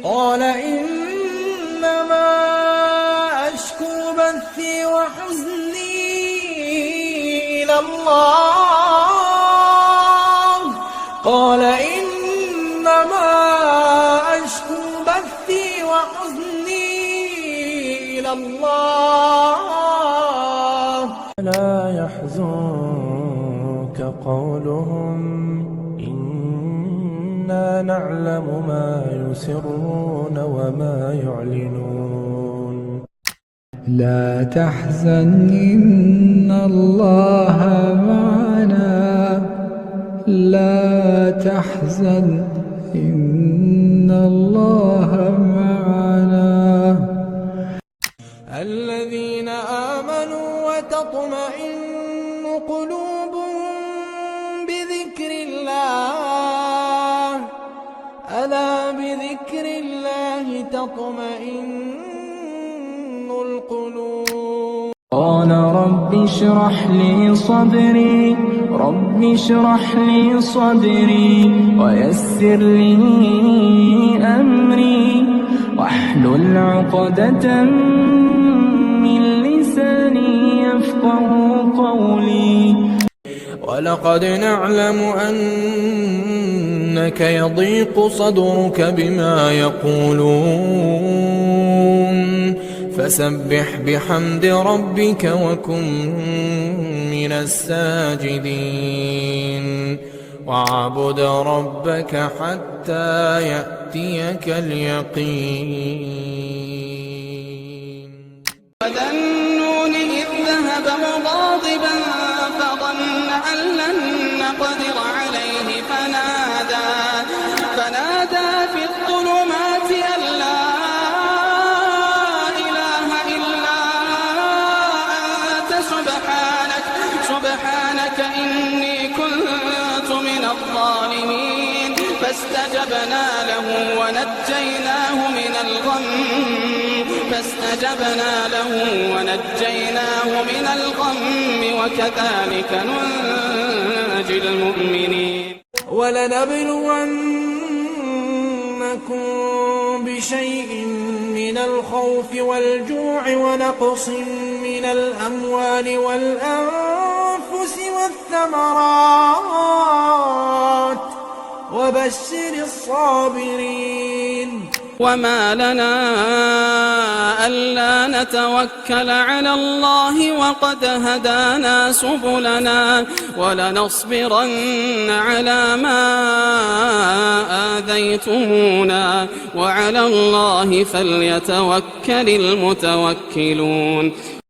قال إنما أشكو بثي وحزني إلى الله. قال إنما أشكو بثي وحزني إلى الله. لا يحزنك قولهم إنا نعلم ما يسرون وما يعلنون. لا تحزن إن الله معنا. لا تحزن إن الله معنا. الذين آمنوا وتطمئن قلوبهم بذكر الله. ألا بذكر الله تطمئن القلوب. قال رب اشرح لي صدري. رب اشرح لي صدري ويسر لي أمري واحلل عقدة من لساني يفقه قولي. ولقد نعلم أنك يضيق صدرك بما يقولون فسبح بحمد ربك وكن من الساجدين واعبد ربك حتى يأتيك اليقين. وذا النون إذ ذهب مغاضبا فظن أن لن نقدر عليه فنادى في الظلمات أن لا إله إلا أنت سبحانك إني كنت من الظالمين. فاستجبنا له ونجيناه من الغم وكذلك ننجي المؤمنين. ولنبلونكم بشيء من الخوف والجوع ونقص من الأموال والأنفس والثمرات وبشر الصابرين. وما لنا ألا نتوكل على الله وقد هدانا سبلنا ولنصبرن على ما آذيتمونا وعلى الله فليتوكل المتوكلون.